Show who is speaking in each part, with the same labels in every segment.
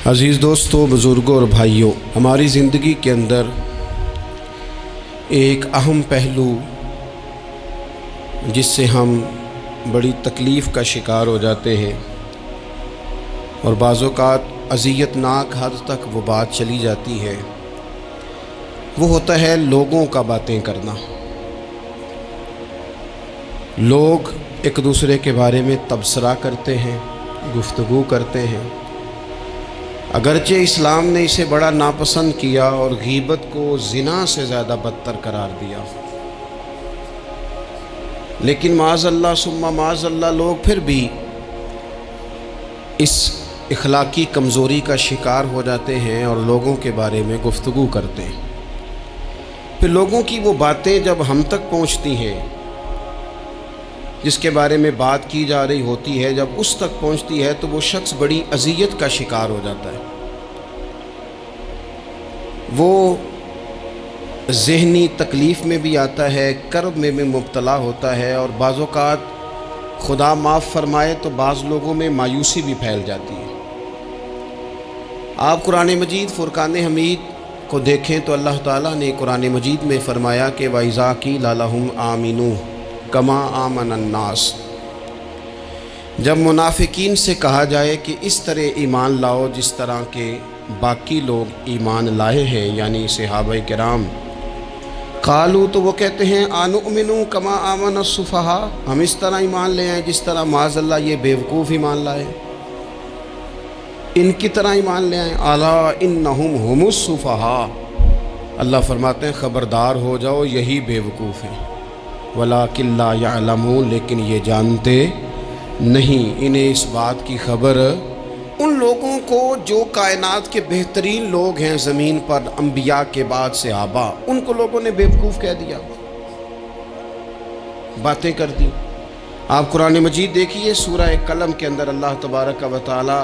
Speaker 1: عزیز دوستوں، بزرگوں اور بھائیوں، ہماری زندگی کے اندر ایک اہم پہلو جس سے ہم بڑی تکلیف کا شکار ہو جاتے ہیں اور بعض اوقات اذیت ناک حد تک وہ بات چلی جاتی ہے، وہ ہوتا ہے لوگوں کا باتیں کرنا۔ لوگ ایک دوسرے کے بارے میں تبصرہ کرتے ہیں، گفتگو کرتے ہیں۔ اگرچہ اسلام نے اسے بڑا ناپسند کیا اور غیبت کو زنا سے زیادہ بدتر قرار دیا، لیکن معاذ اللہ ثم معاذ اللہ لوگ پھر بھی اس اخلاقی کمزوری کا شکار ہو جاتے ہیں اور لوگوں کے بارے میں گفتگو کرتے ہیں۔ پھر لوگوں کی وہ باتیں جب ہم تک پہنچتی ہیں، جس کے بارے میں بات کی جا رہی ہوتی ہے، جب اس تک پہنچتی ہے تو وہ شخص بڑی اذیت کا شکار ہو جاتا ہے۔ وہ ذہنی تکلیف میں بھی آتا ہے، کرب میں بھی مبتلا ہوتا ہے، اور بعض اوقات خدا معاف فرمائے تو بعض لوگوں میں مایوسی بھی پھیل جاتی ہے۔ آپ قرآن مجید فرقان حمید کو دیکھیں تو اللہ تعالیٰ نے قرآن مجید میں فرمایا کہ وَإِذَا قِيلَ لَهُمْ آمِنُوا کما آمن الناس، جب منافقین سے کہا جائے کہ اس طرح ایمان لاؤ جس طرح کے باقی لوگ ایمان لائے ہیں، یعنی صحابہ کرام، قالوا تو وہ کہتے ہیں انؤمن کما آمن السفہاء، ہم اس طرح ایمان لے آئیں جس طرح معاذ اللہ یہ بیوقوف ایمان لائے، ان کی طرح ایمان لے آئیں۔ الا انہم هم السفہاء، اللہ فرماتے ہیں خبردار ہو جاؤ یہی بیوقوف ہیں، وَلَٰكِن لَا يَعْلَمُونَ، لیکن یہ جانتے نہیں۔ انہیں اس بات کی خبر ان لوگوں کو جو کائنات کے بہترین لوگ ہیں زمین پر، انبیاء کے بعد صحابہ، ان کو لوگوں نے بیوقوف کہہ دیا، باتیں کر دی۔ آپ قرآن مجید دیکھیے سورہ قلم کے اندر اللہ تبارک و تعالی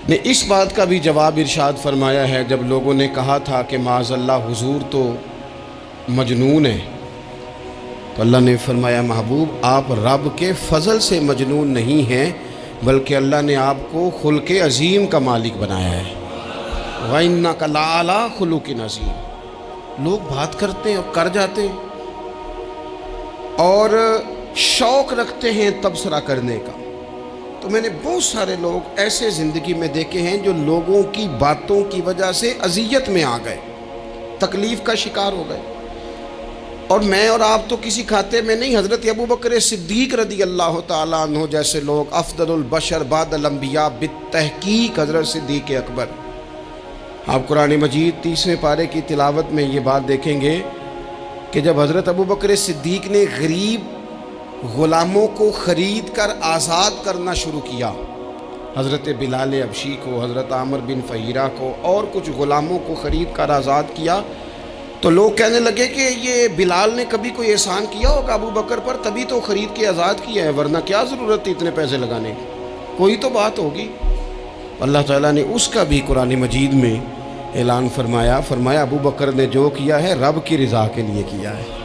Speaker 1: نے اس بات کا بھی جواب ارشاد فرمایا ہے، جب لوگوں نے کہا تھا کہ معاذ اللہ حضور تو مجنون ہے، تو اللہ نے فرمایا محبوب آپ رب کے فضل سے مجنون نہیں ہیں، بلکہ اللہ نے آپ کو خلق عظیم کا مالک بنایا ہے۔ وَإِنَّكَ لَعَلَىٰ خُلُقٍ عَظِيمٍ، لوگ بات کرتے ہیں اور کر جاتے ہیں اور شوق رکھتے ہیں تبصرہ کرنے کا۔ تو میں نے بہت سارے لوگ ایسے زندگی میں دیکھے ہیں جو لوگوں کی باتوں کی وجہ سے اذیت میں آ گئے، تکلیف کا شکار ہو گئے۔ اور میں اور آپ تو کسی کھاتے میں نہیں، حضرت ابوبکر صدیق رضی اللہ تعالیٰ عنہ جیسے لوگ، افضل البشر بعد الانبیاء بالتحقیق حضرت صدیق اکبر۔ آپ قرآن مجید 30ویں پارے کی تلاوت میں یہ بات دیکھیں گے کہ جب حضرت ابوبکر صدیق نے غریب غلاموں کو خرید کر آزاد کرنا شروع کیا، حضرت بلال حبشی کو، حضرت عامر بن فہیرہ کو اور کچھ غلاموں کو خرید کر آزاد کیا، تو لوگ کہنے لگے کہ یہ بلال نے کبھی کوئی احسان کیا ہوگا ابو بکر پر، تبھی تو خرید کے آزاد کیا ہے، ورنہ کیا ضرورت تھی اتنے پیسے لگانے کی، کوئی تو بات ہوگی۔ اللہ تعالیٰ نے اس کا بھی قرآن مجید میں اعلان فرمایا ابو بکر نے جو کیا ہے رب کی رضا کے لیے کیا ہے۔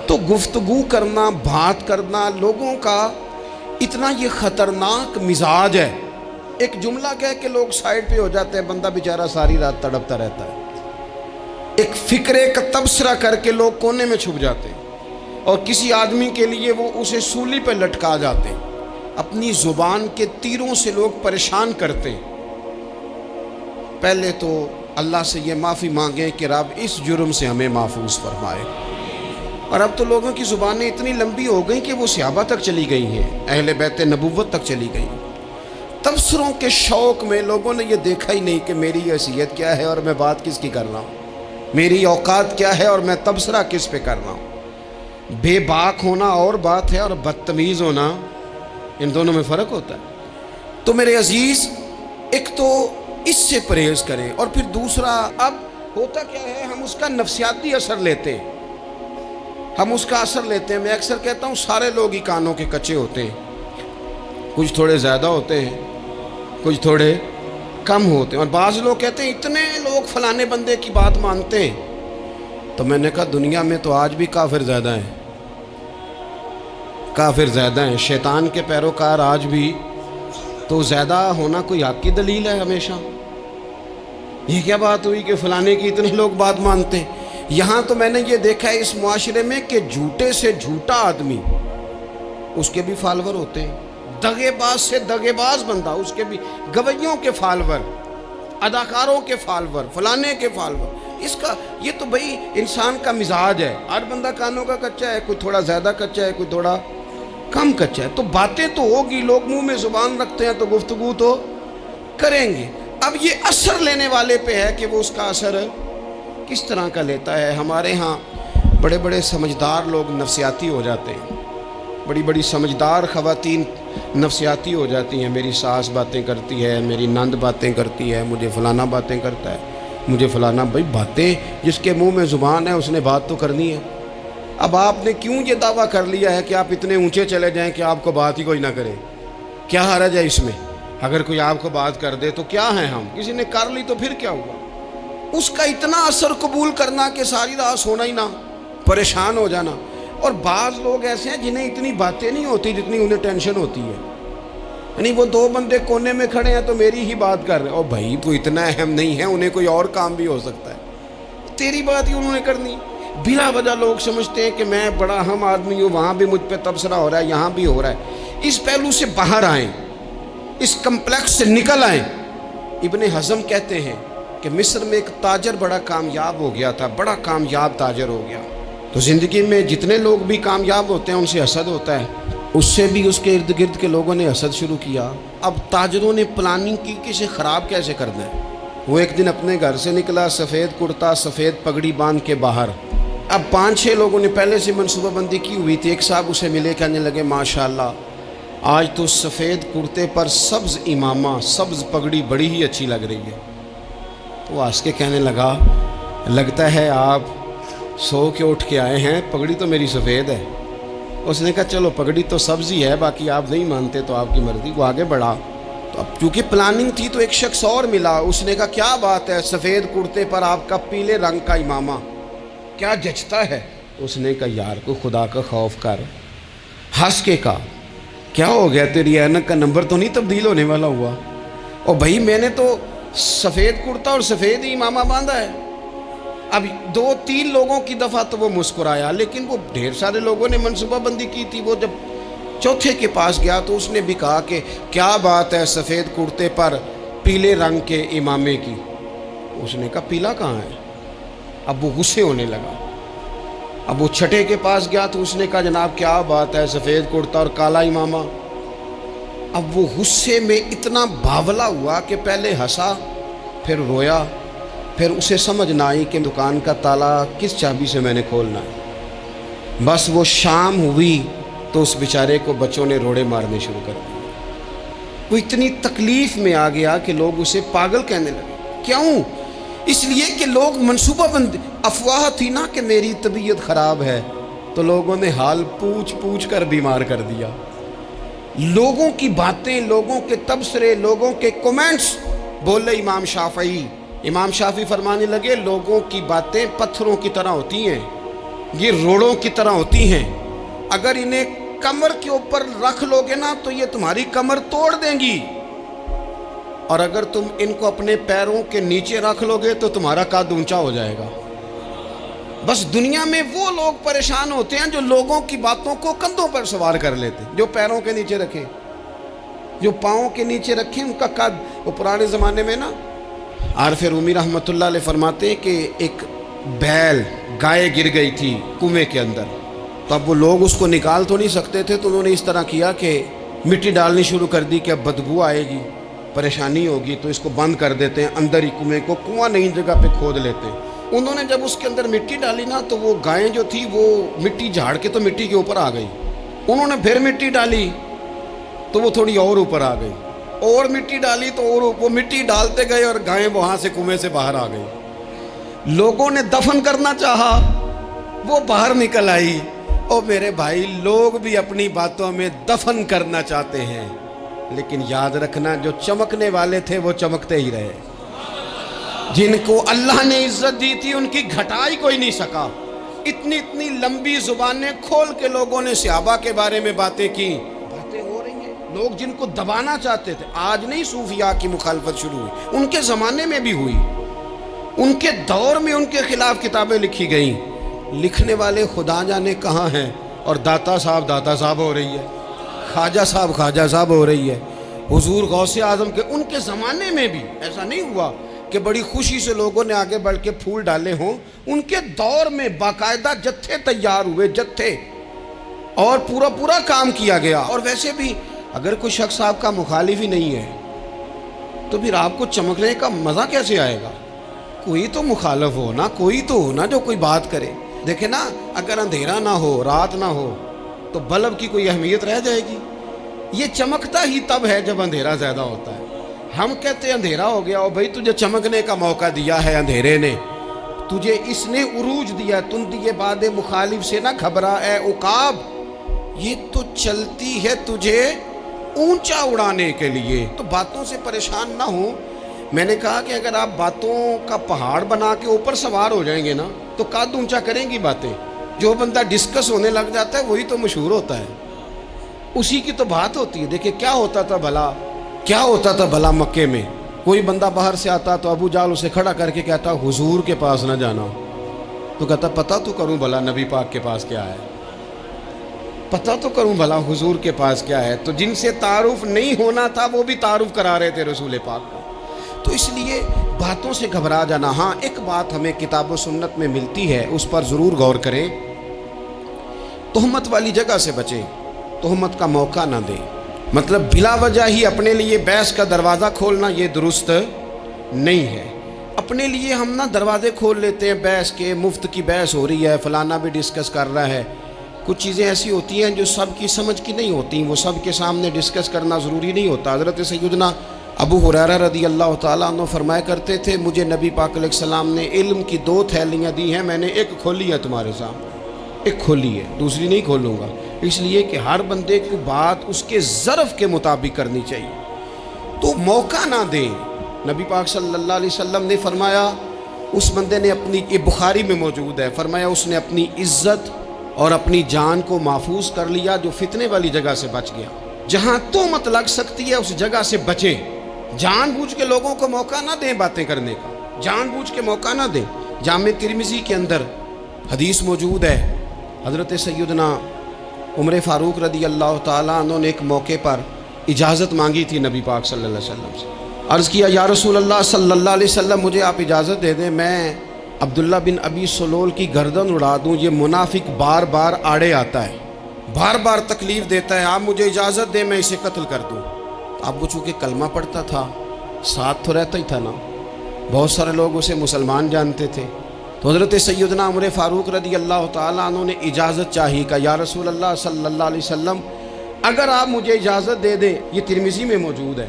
Speaker 1: تو گفتگو کرنا، بات کرنا، لوگوں کا اتنا یہ خطرناک مزاج ہے، ایک جملہ کہہ کے لوگ سائڈ پہ ہو جاتے ہیں، بندہ بیچارہ ساری رات تڑپتا رہتا ہے، ایک فکرے کا تبصرہ کر کے لوگ کونے میں چھپ جاتے ہیں، اور کسی آدمی کے لیے وہ اسے سولی پہ لٹکا جاتے ہیں، اپنی زبان کے تیروں سے لوگ پریشان کرتے ہیں۔ پہلے تو اللہ سے یہ معافی مانگیں کہ رب اس جرم سے ہمیں محفوظ فرمائے۔ اور اب تو لوگوں کی زبانیں اتنی لمبی ہو گئیں کہ وہ صحابہ تک چلی گئی ہیں، اہل بیت نبوت تک چلی گئی ہیں۔ تبصروں کے شوق میں لوگوں نے یہ دیکھا ہی نہیں کہ میری حیثیت کیا ہے اور میں بات کس کی کر رہا ہوں، میری اوقات کیا ہے اور میں تبصرہ کس پہ کر رہا ہوں۔ بے باک ہونا اور بات ہے اور بدتمیز ہونا، ان دونوں میں فرق ہوتا ہے۔ تو میرے عزیز، ایک تو اس سے پرہیز کریں، اور پھر دوسرا، اب ہوتا کیا ہے، ہم اس کا نفسیاتی اثر لیتے ہیں، ہم اس کا اثر لیتے ہیں۔ میں اکثر کہتا ہوں سارے لوگ ہی کانوں کے کچے ہوتے ہیں، کچھ تھوڑے زیادہ ہوتے ہیں، کچھ تھوڑے کم ہوتے ہیں، اور بعض لوگ کہتے ہیں اتنے لوگ فلانے بندے کی بات مانتے ہیں۔ تو میں نے کہا دنیا میں تو آج بھی کافر زیادہ ہیں، کافر زیادہ ہیں، شیطان کے پیروکار آج بھی تو زیادہ ہونا کوئی حق کی دلیل ہے ہمیشہ؟ یہ کیا بات ہوئی کہ فلانے کی اتنے لوگ بات مانتے ہیں؟ یہاں تو میں نے یہ دیکھا ہے اس معاشرے میں کہ جھوٹے سے جھوٹا آدمی، اس کے بھی فالوور ہوتے ہیں، دغے باز سے دغے باز بندہ، اس کے بھی گویوں کے فالوور، اداکاروں کے فالوور، فلانے کے فالوور۔ اس کا یہ تو بھئی انسان کا مزاج ہے، ہر بندہ کانوں کا کچا ہے، کوئی تھوڑا زیادہ کچا ہے، کوئی تھوڑا کم کچا ہے، تو باتیں تو ہوگی، لوگ منہ میں زبان رکھتے ہیں تو گفتگو تو کریں گے۔ اب یہ اثر لینے والے پہ ہے کہ وہ اس کا اثر کس طرح کا لیتا ہے۔ ہمارے ہاں بڑے بڑے سمجھدار لوگ نفسیاتی ہو جاتے ہیں، بڑی بڑی سمجھدار خواتین نفسیاتی ہو جاتی ہیں، میری ساس باتیں کرتی ہے، میری نند باتیں کرتی ہے، مجھے فلانا باتیں کرتا ہے، مجھے فلانا۔ بھائی باتیں، جس کے منہ میں زبان ہے اس نے بات تو کرنی ہے۔ اب آپ نے کیوں یہ دعویٰ کر لیا ہے کہ آپ اتنے اونچے چلے جائیں کہ آپ کو بات ہی کوئی نہ کرے؟ کیا حرج ہے اس میں؟ اگر کوئی آپ کو بات کر دے تو کیا ہیں ہم؟ کسی نے کر لی تو پھر کیا ہوا؟ اس کا اتنا اثر قبول کرنا کہ ساری رات سونا ہی نہ، پریشان ہو جانا۔ اور بعض لوگ ایسے ہیں جنہیں اتنی باتیں نہیں ہوتی جتنی انہیں ٹینشن ہوتی ہے، یعنی وہ دو بندے کونے میں کھڑے ہیں تو میری ہی بات کر رہے ہیں، اور بھائی تو اتنا اہم نہیں ہے، انہیں کوئی اور کام بھی ہو سکتا ہے، تیری بات ہی انہوں نے کرنی۔ بلا وجہ لوگ سمجھتے ہیں کہ میں بڑا اہم آدمی ہوں، وہاں بھی مجھ پہ تبصرہ ہو رہا ہے، یہاں بھی ہو رہا ہے۔ اس پہلو سے باہر آئیں، اس کمپلیکس سے نکل آئیں۔ ابن حزم کہتے ہیں کہ مصر میں ایک تاجر بڑا کامیاب ہو گیا تھا، بڑا کامیاب تاجر ہو گیا۔ تو زندگی میں جتنے لوگ بھی کامیاب ہوتے ہیں ان سے حسد ہوتا ہے، اس سے بھی اس کے ارد گرد کے لوگوں نے حسد شروع کیا۔ اب تاجروں نے پلاننگ کی کہ اسے خراب کیسے کرنا ہے۔ وہ ایک دن اپنے گھر سے نکلا، سفید کرتا سفید پگڑی باندھ کے باہر۔ اب 5-6 لوگوں نے پہلے سے منصوبہ بندی کی ہوئی تھی۔ ایک صاحب اسے ملے، کہنے لگے ماشاءاللہ آج تو سفید کرتے پر سبز امامہ، سبز پگڑی بڑی ہی اچھی لگ رہی ہے۔ تو وہ ہنس کے کہنے لگا لگتا ہے آپ سو کے اٹھ کے آئے ہیں، پگڑی تو میری سفید ہے۔ اس نے کہا چلو پگڑی تو سبز ہی ہے، باقی آپ نہیں مانتے تو آپ کی مرضی۔ وہ آگے بڑھا، تو اب چونکہ پلاننگ تھی تو ایک شخص اور ملا، اس نے کہا کیا بات ہے، سفید کرتے پر آپ کا پیلے رنگ کا امامہ کیا جچتا ہے۔ اس نے کہا یار کو خدا کا خوف کر، ہنس کے کہا کیا ہو گیا، تیری اینک کا نمبر تو نہیں تبدیل ہونے والا ہوا؟ اور بھائی میں نے تو سفید کرتا اور سفید ہی امامہ باندھا ہے۔ اب 2-3 لوگوں کی دفعہ تو وہ مسکرایا، لیکن وہ ڈھیر سارے لوگوں نے منصوبہ بندی کی تھی۔ وہ جب چوتھے کے پاس گیا تو اس نے بھی کہا کہ کیا بات ہے سفید کرتے پر پیلے رنگ کے امامے کی۔ اس نے کہا پیلا کہاں ہے؟ اب وہ غصے ہونے لگا۔ اب وہ چھٹے کے پاس گیا تو اس نے کہا جناب کیا بات ہے سفید کرتا اور کالا امامہ۔ اب وہ غصے میں اتنا باولا ہوا کہ پہلے ہنسا پھر رویا، پھر اسے سمجھ نہ آئی کہ دکان کا تالا کس چابی سے میں نے کھولنا ہے۔ بس وہ شام ہوئی تو اس بیچارے کو بچوں نے روڑے مارنے شروع کر دیے۔ وہ اتنی تکلیف میں آ گیا کہ لوگ اسے پاگل کہنے لگے۔ کیوں؟ اس لیے کہ لوگ منصوبہ بند، افواہ تھی نا کہ میری طبیعت خراب ہے، تو لوگوں نے حال پوچھ پوچھ کر بیمار کر دیا۔ لوگوں کی باتیں، لوگوں کے تبصرے، لوگوں کے کومنٹس۔ بولے امام شافعی، امام شافعی فرمانے لگے لوگوں کی باتیں پتھروں کی طرح ہوتی ہیں، یہ روڑوں کی طرح ہوتی ہیں، اگر انہیں کمر کے اوپر رکھ لو گے نا تو یہ تمہاری کمر توڑ دیں گی، اور اگر تم ان کو اپنے پیروں کے نیچے رکھ لو گے تو تمہارا قد اونچا ہو جائے گا۔ بس دنیا میں وہ لوگ پریشان ہوتے ہیں جو لوگوں کی باتوں کو کندھوں پر سوار کر لیتے، جو پیروں کے نیچے رکھے، جو پاؤں کے نیچے رکھے ان کا قد۔ وہ پرانے زمانے میں نا عارف رومی رحمۃ اللہ علیہ فرماتے ہیں کہ ایک بیل گائے گر گئی تھی کنویں کے اندر، تو اب وہ لوگ اس کو نکال تو نہیں سکتے تھے، تو انہوں نے اس طرح کیا کہ مٹی ڈالنی شروع کر دی کہ اب بدبو آئے گی، پریشانی ہوگی، تو اس کو بند کر دیتے ہیں اندر ہی کنویں کو، کنواں نئی جگہ پہ کھود لیتے ہیں۔ انہوں نے جب اس کے اندر مٹی ڈالی نا تو وہ گائیں جو تھی وہ مٹی جھاڑ کے تو مٹی کے اوپر آ گئی، انہوں نے پھر مٹی ڈالی تو وہ تھوڑی اور اوپر آ گئی، اور مٹی ڈالی تو اور وہ مٹی ڈالتے گئے اور گائیں وہاں سے کنویں سے باہر آ گئی۔ لوگوں نے دفن کرنا چاہا، وہ باہر نکل آئی۔ اور میرے بھائی لوگ بھی اپنی باتوں میں دفن کرنا چاہتے ہیں، لیکن یاد رکھنا جو چمکنے والے تھے وہ چمکتے ہی رہے، جن کو اللہ نے عزت دی تھی ان کی گھٹائی کوئی نہیں سکا۔ اتنی لمبی زبانیں کھول کے لوگوں نے صحابہ کے بارے میں باتیں کی، باتیں ہو رہی ہیں۔ لوگ جن کو دبانا چاہتے تھے، آج نہیں صوفیاء کی مخالفت شروع ہوئی، ان کے زمانے میں بھی ہوئی، ان کے دور میں ان کے خلاف کتابیں لکھی گئیں، لکھنے والے خدا جانے کہاں ہیں، اور داتا صاحب ہو رہی ہے، خواجہ صاحب ہو رہی ہے، حضور غوث اعظم کے ان کے زمانے میں بھی ایسا نہیں ہوا کہ بڑی خوشی سے لوگوں نے آگے بڑھ کے پھول ڈالے ہوں، ان کے دور میں باقاعدہ جتھے تیار ہوئے، جتھے، اور پورا کام کیا گیا۔ اور ویسے بھی اگر کوئی شخص آپ کا مخالف ہی نہیں ہے تو پھر آپ کو چمکنے کا مزہ کیسے آئے گا؟ کوئی تو مخالف ہو نا، کوئی تو ہو نا جو کوئی بات کرے۔ دیکھیں نا، اگر اندھیرا نہ ہو، رات نہ ہو، تو بلب کی کوئی اہمیت رہ جائے گی؟ یہ چمکتا ہی تب ہے جب اندھیرا زیادہ ہوتا ہے۔ ہم کہتے ہیں اندھیرا ہو گیا، اور بھائی تجھے چمکنے کا موقع دیا ہے اندھیرے نے، تجھے اس نے عروج دیا، تم دیے باد مخالف سے نہ گھبرا اے عقاب، یہ تو چلتی ہے تجھے اونچا اڑانے کے لیے، تو باتوں سے پریشان نہ ہوں۔ میں نے کہا کہ اگر آپ باتوں کا پہاڑ بنا کے اوپر سوار ہو جائیں گے نا تو قد اونچا کریں گی باتیں۔ جو بندہ ڈسکس ہونے لگ جاتا ہے وہی تو مشہور ہوتا ہے، اسی کی تو بات ہوتی ہے۔ دیکھیں کیا ہوتا تھا بھلا مکے میں، کوئی بندہ باہر سے آتا تو ابو جال اسے کھڑا کر کے کہتا حضور کے پاس نہ جانا، تو کہتا پتہ تو کروں بھلا نبی پاک کے پاس کیا ہے، پتہ تو کروں بھلا حضور کے پاس کیا ہے۔ تو جن سے تعارف نہیں ہونا تھا وہ بھی تعارف کرا رہے تھے رسول پاک کا۔ تو اس لیے باتوں سے گھبرا جانا، ہاں ایک بات ہمیں کتاب و سنت میں ملتی ہے، اس پر ضرور غور کریں، تہمت والی جگہ سے بچیں، تہمت کا موقع نہ دیں۔ مطلب بلا وجہ ہی اپنے لیے بحث کا دروازہ کھولنا یہ درست نہیں ہے۔ اپنے لیے ہم نہ دروازے کھول لیتے ہیں بحث کے، مفت کی بحث ہو رہی ہے، فلانا بھی ڈسکس کر رہا ہے۔ کچھ چیزیں ایسی ہوتی ہیں جو سب کی سمجھ کی نہیں ہوتی، وہ سب کے سامنے ڈسکس کرنا ضروری نہیں ہوتا۔ حضرت سیدنا ابو ہریرہ رضی اللہ تعالیٰ عنہ فرمایا کرتے تھے، مجھے نبی پاک علیہ السلام نے علم کی 2 تھیلیاں دی ہیں، میں نے ایک کھولی ہے تمہارے سامنے، ایک کھولی ہے، دوسری نہیں کھولوں گا، اس لیے کہ ہر بندے کو بات اس کے ظرف کے مطابق کرنی چاہیے، تو موقع نہ دیں۔ نبی پاک صلی اللہ علیہ وسلم نے فرمایا، اس بندے نے اپنی، یہ بخاری میں موجود ہے، فرمایا اس نے اپنی عزت اور اپنی جان کو محفوظ کر لیا جو فتنے والی جگہ سے بچ گیا۔ جہاں تہمت لگ سکتی ہے اس جگہ سے بچیں، جان بوجھ کے لوگوں کو موقع نہ دیں باتیں کرنے کا، جان بوجھ کے موقع نہ دیں۔ جامع ترمذی کے اندر حدیث موجود ہے، حضرت سیدنا عمر فاروق رضی اللہ تعالیٰ عنہ نے ایک موقع پر اجازت مانگی تھی نبی پاک صلی اللہ علیہ وسلم سے، عرض کیا یا رسول اللہ صلی اللہ علیہ وسلم مجھے آپ اجازت دے دیں، میں عبداللہ بن ابی سلول کی گردن اڑا دوں، یہ منافق بار بار آڑے آتا ہے، بار بار تکلیف دیتا ہے، آپ مجھے اجازت دیں میں اسے قتل کر دوں۔ اب وہ چونکہ کلمہ پڑھتا تھا، ساتھ تو رہتا ہی تھا نا، بہت سارے لوگ اسے مسلمان جانتے تھے، تو حضرت سیدنا عمر فاروق رضی اللہ تعالیٰ عنہ نے اجازت چاہی، کہ یا رسول اللہ صلی اللہ علیہ وسلم اگر آپ مجھے اجازت دے دیں، یہ ترمذی میں موجود ہے،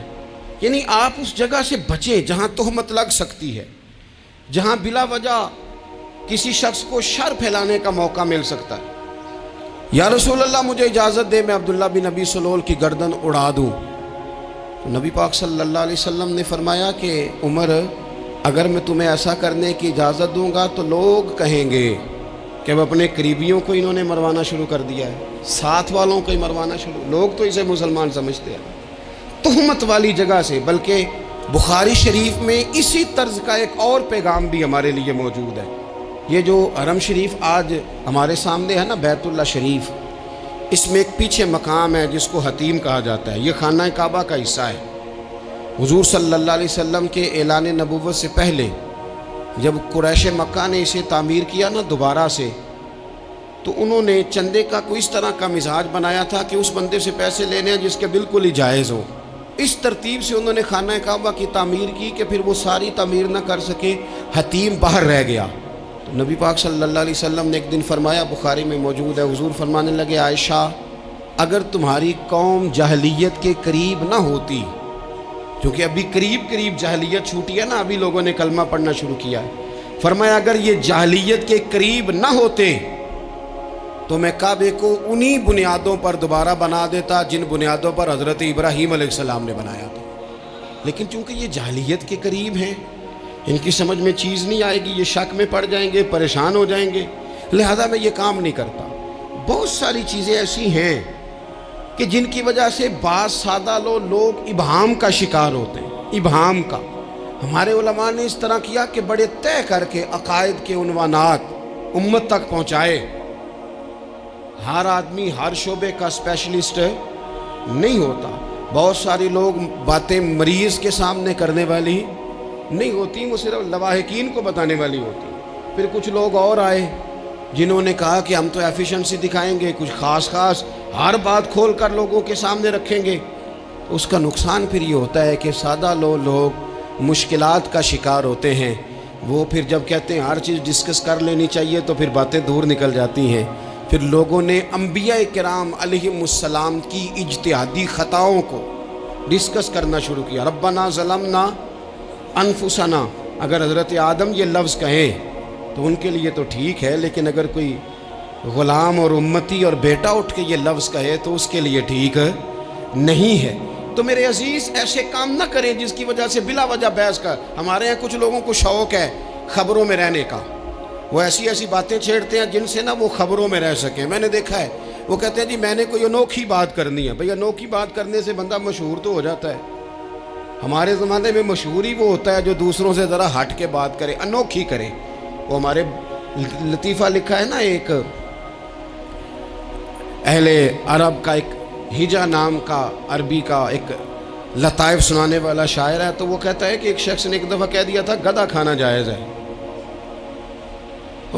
Speaker 1: یعنی آپ اس جگہ سے بچیں جہاں تہمت لگ سکتی ہے، جہاں بلا وجہ کسی شخص کو شر پھیلانے کا موقع مل سکتا ہے۔ یا رسول اللہ مجھے اجازت دے میں عبداللہ بن ابی سلول کی گردن اڑا دوں، تو نبی پاک صلی اللہ علیہ وسلم نے فرمایا کہ عمر اگر میں تمہیں ایسا کرنے کی اجازت دوں گا تو لوگ کہیں گے کہ اب اپنے قریبیوں کو انہوں نے مروانا شروع کر دیا ہے، ساتھ والوں کو ہی مروانا شروع، لوگ تو اسے مسلمان سمجھتے ہیں۔ تہمت والی جگہ سے، بلکہ بخاری شریف میں اسی طرز کا ایک اور پیغام بھی ہمارے لیے موجود ہے۔ یہ جو حرم شریف آج ہمارے سامنے ہے نا، بیت اللہ شریف، اس میں ایک پیچھے مقام ہے جس کو حتیم کہا جاتا ہے، یہ خانہ کعبہ کا حصہ ہے۔ حضور صلی اللہ علیہ وسلم کے اعلان نبوت سے پہلے جب قریش مکہ نے اسے تعمیر کیا نا دوبارہ سے، تو انہوں نے چندے کا کوئی اس طرح کا مزاج بنایا تھا کہ اس بندے سے پیسے لینے ہیں جس کے بالکل ہی جائز ہو۔ اس ترتیب سے انہوں نے خانہ کعبہ کی تعمیر کی کہ پھر وہ ساری تعمیر نہ کر سکے، حتیم باہر رہ گیا۔ تو نبی پاک صلی اللہ علیہ وسلم نے ایک دن فرمایا، بخاری میں موجود ہے، حضور فرمانے لگے عائشہ اگر تمہاری قوم جاہلیت کے قریب نہ ہوتی، کیونکہ ابھی قریب جاہلیت چھوٹی ہے نا، ابھی لوگوں نے کلمہ پڑھنا شروع کیا ہے، فرمایا اگر یہ جاہلیت کے قریب نہ ہوتے تو میں کعبے کو انہی بنیادوں پر دوبارہ بنا دیتا جن بنیادوں پر حضرت ابراہیم علیہ السلام نے بنایا تھا، لیکن چونکہ یہ جاہلیت کے قریب ہیں، ان کی سمجھ میں چیز نہیں آئے گی، یہ شک میں پڑ جائیں گے، پریشان ہو جائیں گے، لہذا میں یہ کام نہیں کرتا۔ بہت ساری چیزیں ایسی ہیں کہ جن کی وجہ سے بعض سادہ لوگ ابہام کا شکار ہوتے ہیں، ابہام کا۔ ہمارے علماء نے اس طرح کیا کہ بڑے طے کر کے عقائد کے عنوانات امت تک پہنچائے۔ ہر آدمی ہر شعبے کا اسپیشلسٹ نہیں ہوتا، بہت سارے لوگ باتیں مریض کے سامنے کرنے والی نہیں ہوتی، وہ صرف لواحقین کو بتانے والی ہوتی۔ پھر کچھ لوگ اور آئے جنہوں نے کہا کہ ہم تو ایفیشنسی دکھائیں گے، کچھ خاص ہر بات کھول کر لوگوں کے سامنے رکھیں گے۔ اس کا نقصان پھر یہ ہوتا ہے کہ سادہ لوگ مشکلات کا شکار ہوتے ہیں۔ وہ پھر جب کہتے ہیں ہر چیز ڈسکس کر لینی چاہیے تو پھر باتیں دور نکل جاتی ہیں۔ پھر لوگوں نے انبیاء کرام علیہم السلام کی اجتہادی خطاؤں کو ڈسکس کرنا شروع کیا۔ ربنا ظلمنا انفسنا، اگر حضرت آدم یہ لفظ کہیں تو ان کے لیے تو ٹھیک ہے، لیکن اگر کوئی غلام اور امتی اور بیٹا اٹھ کے یہ لفظ کہے تو اس کے لیے ٹھیک نہیں ہے۔ تو میرے عزیز ایسے کام نہ کریں جس کی وجہ سے بلا وجہ بحث کا۔ ہمارے یہاں کچھ لوگوں کو شوق ہے خبروں میں رہنے کا، وہ ایسی باتیں چھیڑتے ہیں جن سے نہ وہ خبروں میں رہ سکیں۔ میں نے دیکھا ہے وہ کہتے ہیں جی میں نے کوئی انوکھی بات کرنی ہے۔ بھئی انوکھی بات کرنے سے بندہ مشہور تو ہو جاتا ہے۔ ہمارے زمانے میں مشہور ہی وہ ہوتا ہے جو دوسروں سے ذرا ہٹ کے بات کرے، انوکھی کرے۔ وہ ہمارے لطیفہ لکھا ہے نا، ایک اہل عرب کا ایک ہجا نام کا عربی کا ایک لطائف سنانے والا شاعر ہے، تو وہ کہتا ہے کہ ایک شخص نے ایک دفعہ کہہ دیا تھا گدھا کھانا جائز ہے۔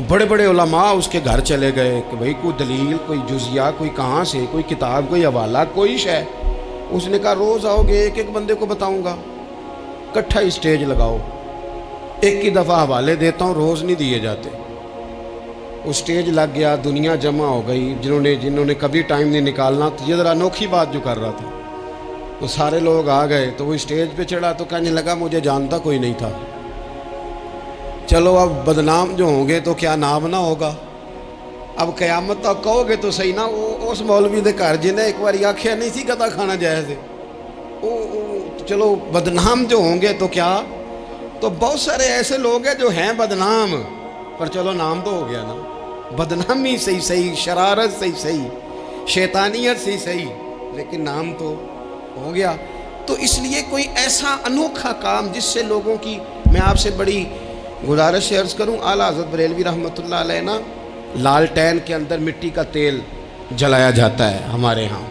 Speaker 1: بڑے بڑے علماء اس کے گھر چلے گئے کہ بھئی کوئی دلیل، کوئی جزیہ، کوئی کہاں سے، کوئی کتاب، کوئی حوالہ، کوئی شے۔ اس نے کہا روز آؤ گے ایک بندے کو بتاؤں گا، کٹھا اسٹیج لگاؤ، ایک ہی دفعہ حوالے دیتا ہوں، روز نہیں دیے جاتے۔ وہ سٹیج لگ گیا، دنیا جمع ہو گئی، جنہوں نے کبھی ٹائم نہیں نکالنا۔ تو یہ ذرا انوکھی بات جو کر رہا تھا، تو سارے لوگ آ گئے، تو وہ سٹیج پہ چڑھا تو کہنے لگا مجھے جانتا کوئی نہیں تھا، چلو اب بدنام جو ہوں گے تو کیا نام نہ ہوگا، اب قیامت تک کہو گے تو صحیح نا۔ اس مولوی دے گھر جنہیں ایک بار آکھیا نہیں سی گدھا کھانا جائز ہے، چلو بدنام جو ہوں گے تو کیا۔ تو بہت سارے ایسے لوگ ہیں جو ہیں بدنام، پر چلو نام تو ہو گیا نا، بدنامی صحیح، شرارت صحیح، شیطانیت صحیح، لیکن نام تو ہو گیا۔ تو اس لیے کوئی ایسا انوکھا کام جس سے لوگوں کی، میں آپ سے بڑی گزارش سے عرض کروں، اعلیٰ حضرت بریلوی رحمۃ اللہ علیہ نا لالٹین کے اندر مٹی کا تیل جلایا جاتا ہے ہمارے ہاں،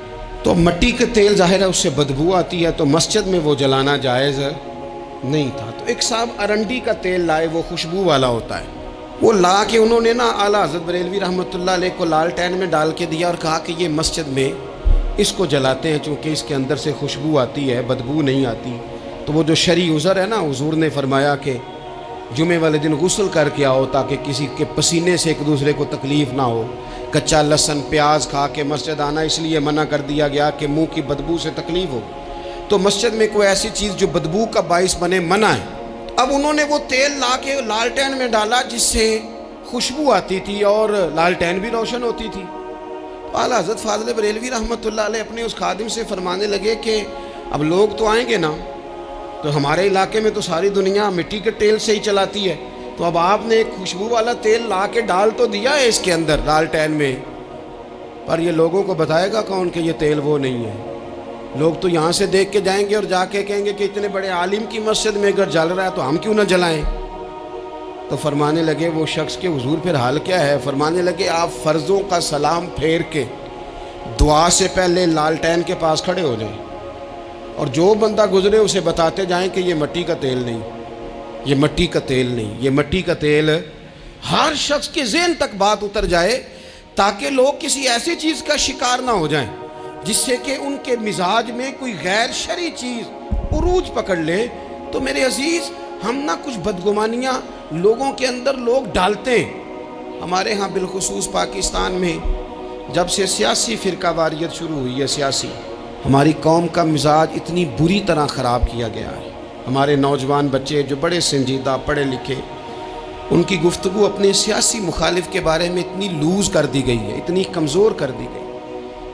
Speaker 1: تو مٹی کے تیل ظاہر ہے اس سے بدبو آتی ہے، تو مسجد میں وہ جلانا جائز نہیں تھا۔ تو ایک صاحب ارنڈی کا تیل لائے، وہ خوشبو والا ہوتا ہے، وہ لا کے انہوں نے نا اعلیٰ حضرت بریلوی رحمۃ اللہ علیہ کو لالٹین میں ڈال کے دیا اور کہا کہ یہ مسجد میں اس کو جلاتے ہیں چونکہ اس کے اندر سے خوشبو آتی ہے، بدبو نہیں آتی۔ تو وہ جو شرعی عذر ہے نا، حضور نے فرمایا کہ جمعے والے دن غسل کر کے آؤ تاکہ کسی کے پسینے سے ایک دوسرے کو تکلیف نہ ہو۔ کچا لہسن پیاز کھا کے مسجد آنا اس لیے منع کر دیا گیا کہ منہ کی بدبو سے تکلیف ہو، تو مسجد میں کوئی ایسی چیز جو بدبو کا باعث بنے منع ہے۔ اب انہوں نے وہ تیل لا کے لالٹین میں ڈالا جس سے خوشبو آتی تھی اور لالٹین بھی روشن ہوتی تھی۔ اعلیٰ حضرت فاضل بریلوی رحمۃ اللہ علیہ اپنے اس خادم سے فرمانے لگے کہ اب لوگ تو آئیں گے نا، تو ہمارے علاقے میں تو ساری دنیا مٹی کے تیل سے ہی چلاتی ہے، تو اب آپ نے ایک خوشبو والا تیل لا کے ڈال تو دیا ہے اس کے اندر لالٹین میں، پر یہ لوگوں کو بتائے گا کون کہ یہ تیل وہ نہیں ہے؟ لوگ تو یہاں سے دیکھ کے جائیں گے اور جا کے کہیں گے کہ اتنے بڑے عالم کی مسجد میں اگر جل رہا ہے تو ہم کیوں نہ جلائیں۔ تو فرمانے لگے وہ شخص کے حضور پھر حال کیا ہے؟ فرمانے لگے آپ فرضوں کا سلام پھیر کے دعا سے پہلے لالٹین کے پاس کھڑے ہو جائیں اور جو بندہ گزرے اسے بتاتے جائیں کہ یہ مٹی کا تیل نہیں، یہ مٹی کا تیل نہیں، یہ مٹی کا تیل۔ ہر شخص کے ذہن تک بات اتر جائے تاکہ لوگ کسی ایسی چیز کا شکار نہ ہو جائیں جس سے کہ ان کے مزاج میں کوئی غیر شرعی چیز عروج پکڑ لے۔ تو میرے عزیز ہم نہ کچھ بدگمانیاں لوگوں کے اندر لوگ ڈالتے ہیں۔ ہمارے ہاں بالخصوص پاکستان میں جب سے سیاسی فرقہ واریت شروع ہوئی ہے، سیاسی، ہماری قوم کا مزاج اتنی بری طرح خراب کیا گیا ہے۔ ہمارے نوجوان بچے جو بڑے سنجیدہ پڑھے لکھے، ان کی گفتگو اپنے سیاسی مخالف کے بارے میں اتنی لوز کر دی گئی ہے، اتنی کمزور کر دی گئی،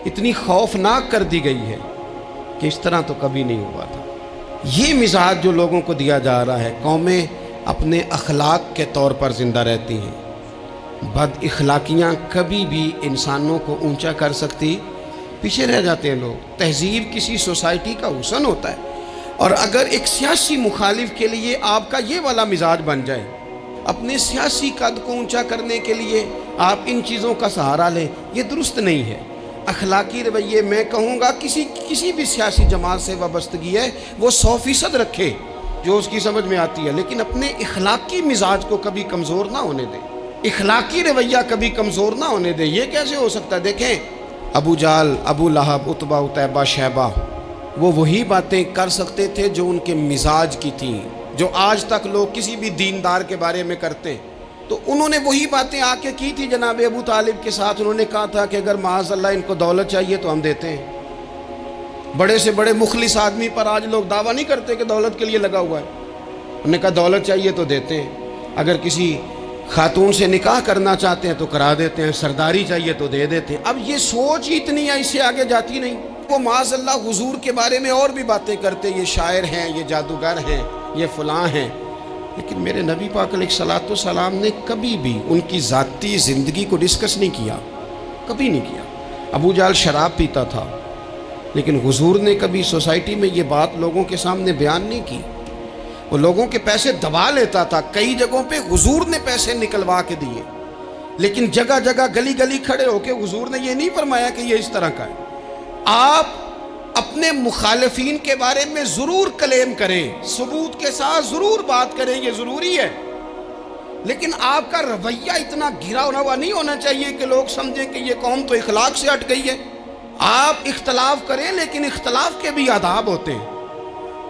Speaker 1: اتنی خوفناک کر دی گئی ہے کہ اس طرح تو کبھی نہیں ہوا تھا۔ یہ مزاج جو لوگوں کو دیا جا رہا ہے، قومیں اپنے اخلاق کے طور پر زندہ رہتی ہیں، بد اخلاقیاں کبھی بھی انسانوں کو اونچا کر سکتی پیچھے رہ جاتے ہیں لوگ۔ تہذیب کسی سوسائٹی کا حسن ہوتا ہے، اور اگر ایک سیاسی مخالف کے لیے آپ کا یہ والا مزاج بن جائے، اپنے سیاسی قد کو اونچا کرنے کے لیے آپ ان چیزوں کا سہارا لیں، یہ درست نہیں ہے۔ اخلاقی رویے میں کہوں گا کسی بھی سیاسی جماعت سے وابستگی ہے وہ 100% رکھے جو اس کی سمجھ میں آتی ہے، لیکن اپنے اخلاقی مزاج کو کبھی کمزور نہ ہونے دے، اخلاقی رویہ کبھی کمزور نہ ہونے دے۔ یہ کیسے ہو سکتا ہے؟ دیکھیں ابو جہل، ابو لہب، عتبہ، عتیبہ، شیبہ، وہ وہی باتیں کر سکتے تھے جو ان کے مزاج کی تھیں، جو آج تک لوگ کسی بھی دیندار کے بارے میں کرتے ہیں۔ تو انہوں نے وہی باتیں آ کے کی تھی جناب ابو طالب کے ساتھ۔ انہوں نے کہا تھا کہ اگر معاذ اللہ ان کو دولت چاہیے تو ہم دیتے ہیں۔ بڑے سے بڑے مخلص آدمی پر آج لوگ دعویٰ نہیں کرتے کہ دولت کے لیے لگا ہوا ہے، انہوں نے کہا دولت چاہیے تو دیتے ہیں، اگر کسی خاتون سے نکاح کرنا چاہتے ہیں تو کرا دیتے ہیں، سرداری چاہیے تو دے دیتے ہیں۔ اب یہ سوچ ہی اتنی ہے، اس سے آگے جاتی نہیں۔ وہ معاذ اللہ حضور کے بارے میں اور بھی باتیں کرتے، یہ شاعر ہیں، یہ جادوگر ہیں، یہ فلاں ہیں، لیکن میرے نبی پاک علیہ الصلوۃ والسلام نے کبھی بھی ان کی ذاتی زندگی کو ڈسکس نہیں کیا، کبھی نہیں کیا۔ ابو جہل شراب پیتا تھا، لیکن حضور نے کبھی سوسائٹی میں یہ بات لوگوں کے سامنے بیان نہیں کی۔ وہ لوگوں کے پیسے دبا لیتا تھا، کئی جگہوں پہ حضور نے پیسے نکلوا کے دیے، لیکن جگہ جگہ گلی گلی کھڑے ہو کے حضور نے یہ نہیں فرمایا کہ یہ اس طرح کا ہے۔ آپ اپنے مخالفین کے بارے میں ضرور کلیم کریں، ثبوت کے ساتھ ضرور بات کریں، یہ ضروری ہے، لیکن آپ کا رویہ اتنا گھرا ہوا نہیں ہونا چاہیے کہ لوگ سمجھیں کہ یہ قوم تو اخلاق سے ہٹ گئی ہے۔ آپ اختلاف کریں، لیکن اختلاف کے بھی آداب ہوتے ہیں،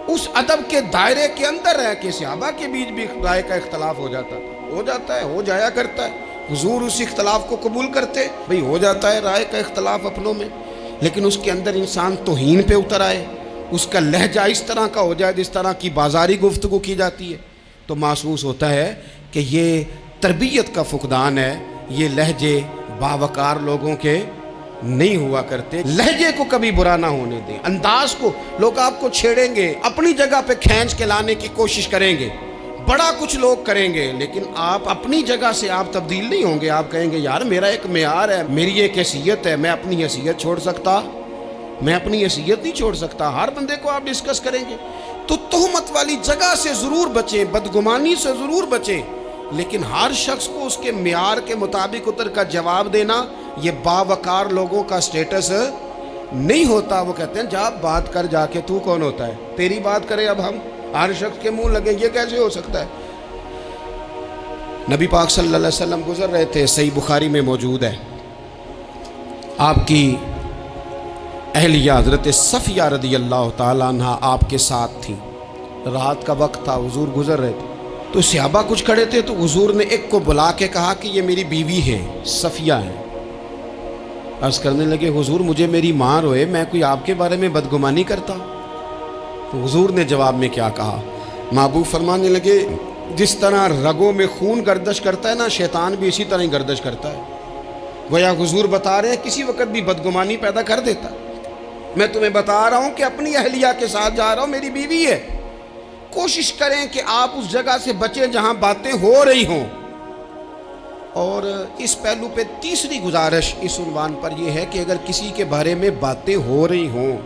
Speaker 1: اس ادب کے دائرے کے اندر رہ کے۔ صحابہ کے بیچ بھی رائے کا اختلاف ہو جاتا تھا، ہو جاتا ہے، ہو جایا کرتا ہے، حضور اس اختلاف کو قبول کرتے، بھئی ہو جاتا ہے رائے کا اختلاف اپنوں میں، لیکن اس کے اندر انسان توہین پہ اتر آئے، اس کا لہجہ اس طرح کا ہو جائے جس طرح کی بازاری گفتگو کی جاتی ہے، تو محسوس ہوتا ہے کہ یہ تربیت کا فقدان ہے، یہ لہجے باوقار لوگوں کے نہیں ہوا کرتے۔ لہجے کو کبھی برا نہ ہونے دیں، انداز کو۔ لوگ آپ کو چھیڑیں گے، اپنی جگہ پہ کھینچ کے لانے کی کوشش کریں گے، بڑا کچھ لوگ کریں گے، لیکن آپ اپنی جگہ سے آپ تبدیل نہیں ہوں گے۔ آپ کہیں گے یار میرا ایک معیار ہے، میری ایک حیثیت ہے، میں اپنی حیثیت چھوڑ سکتا؟ میں اپنی حیثیت نہیں چھوڑ سکتا۔ ہر بندے کو آپ ڈسکس کریں گے، تو تہمت والی جگہ سے ضرور بچیں، بدگمانی سے ضرور بچیں، لیکن ہر شخص کو اس کے معیار کے مطابق اتر کا جواب دینا یہ باوقار لوگوں کا سٹیٹس نہیں ہوتا۔ وہ کہتے ہیں جا بات کر، جا کے تو کون ہوتا ہے تیری بات کرے، اب ہم ہر شخص کے منہ لگے، یہ کیسے ہو سکتا ہے؟ نبی پاک صلی اللہ علیہ وسلم گزر رہے تھے، صحیح بخاری میں موجود ہے، آپ کی اہلیہ حضرت صفیہ رضی اللہ تعالیٰ عنہ آپ کے ساتھ تھیں، رات کا وقت تھا، حضور گزر رہے تھے، تو صحابہ کچھ کھڑے تھے، تو حضور نے ایک کو بلا کے کہا کہ یہ میری بیوی ہے، صفیہ ہیں۔ عرض کرنے لگے حضور مجھے میری ماں روئے، میں کوئی آپ کے بارے میں بدگمانی کرتا؟ تو حضور نے جواب میں کیا کہا؟ محبوب فرمانے لگے جس طرح رگوں میں خون گردش کرتا ہے نا، شیطان بھی اسی طرح ہی گردش کرتا ہے۔ گویا حضور بتا رہے ہیں کسی وقت بھی بدگمانی پیدا کر دیتا۔ میں تمہیں بتا رہا ہوں کہ اپنی اہلیہ کے ساتھ جا رہا ہوں، میری بیوی ہے۔ کوشش کریں کہ آپ اس جگہ سے بچیں جہاں باتیں ہو رہی ہوں۔ اور اس پہلو پہ تیسری گزارش اس عنوان پر یہ ہے کہ اگر کسی کے بارے میں باتیں ہو رہی ہوں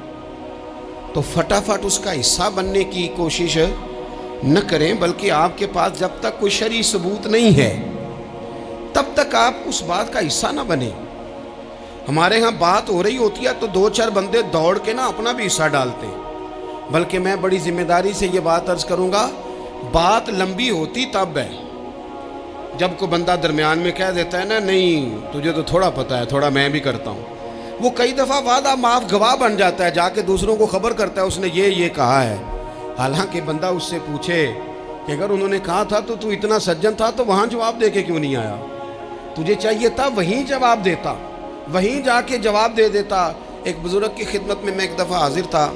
Speaker 1: تو فٹافٹ اس کا حصہ بننے کی کوشش نہ کریں، بلکہ آپ کے پاس جب تک کوئی شرعی ثبوت نہیں ہے تب تک آپ اس بات کا حصہ نہ بنیں۔ ہمارے ہاں بات ہو رہی ہوتی ہے تو دو چار بندے دوڑ کے نا اپنا بھی حصہ ڈالتے ہیں، بلکہ میں بڑی ذمہ داری سے یہ بات عرض کروں گا، بات لمبی ہوتی تب ہے جب کوئی بندہ درمیان میں کہہ دیتا ہے نا نہیں تجھے تو تھوڑا پتہ ہے، تھوڑا میں بھی کرتا ہوں۔ وہ کئی دفعہ وعدہ معاف گواہ بن جاتا ہے، جا کے دوسروں کو خبر کرتا ہے اس نے یہ کہا ہے، حالانکہ بندہ اس سے پوچھے کہ اگر انہوں نے کہا تھا تو اتنا سجن تھا تو وہاں جواب دے کے کیوں نہیں آیا؟ تجھے چاہیے تھا وہیں جواب دیتا، وہیں جا کے جواب دے دیتا۔ ایک بزرگ کی خدمت میں ایک دفعہ حاضر تھا،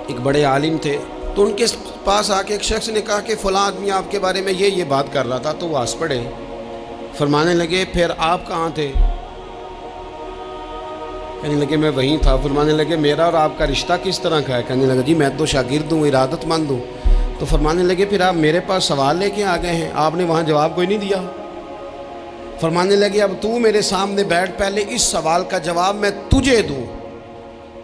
Speaker 1: ایک بڑے عالم تھے، تو ان کے پاس آ کے ایک شخص نے کہا کہ فلاں آدمی آپ کے بارے میں یہ بات کر رہا تھا، تو وہ ہنس پڑے، فرمانے لگے پھر آپ کہاں تھے؟ کہنے لگے میں وہیں تھا۔ فرمانے لگے میرا اور آپ کا رشتہ کس طرح کا ہے؟ کہنے لگا جی میں تو شاگرد ہوں، ارادت مند ہوں۔ تو فرمانے لگے پھر آپ میرے پاس سوال لے کے آ گئے ہیں، آپ نے وہاں جواب کوئی نہیں دیا۔ فرمانے لگے اب تو میرے سامنے بیٹھ، پہلے اس سوال کا جواب میں تجھے دوں،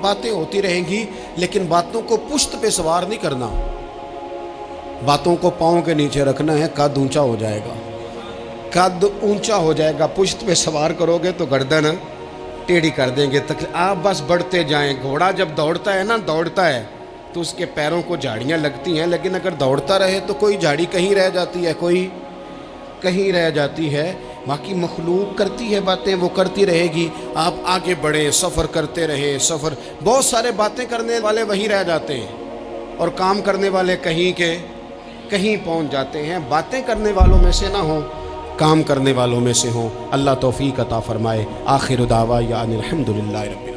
Speaker 1: باتیں ہوتی رہیں گی، لیکن باتوں کو پشت پہ سوار نہیں کرنا، باتوں کو پاؤں کے نیچے رکھنا ہے، قد اونچا ہو جائے گا، قد اونچا ہو جائے گا۔ پشت پہ سوار کرو گے تو گردن ٹیڑھی کر دیں گے۔ آپ بس بڑھتے جائیں۔ گھوڑا جب دوڑتا ہے نا، دوڑتا ہے تو اس کے پیروں کو جھاڑیاں لگتی ہیں، لیکن اگر دوڑتا رہے تو کوئی جھاڑی کہیں رہ جاتی ہے، کوئی کہیں رہ جاتی ہے۔ باقی مخلوق کرتی ہے باتیں، وہ کرتی رہے گی، آپ آگے بڑھیں، سفر کرتے رہیں۔ سفر بہت سارے باتیں کرنے والے وہیں رہ جاتے ہیں اور کام کرنے والے کہیں کے کہیں پہنچ جاتے ہیں۔ باتیں کرنے والوں میں سے نہ ہوں، کام کرنے والوں میں سے ہوں۔ اللہ توفیق عطا فرمائے۔ آخر دعوانا الحمدللہ رب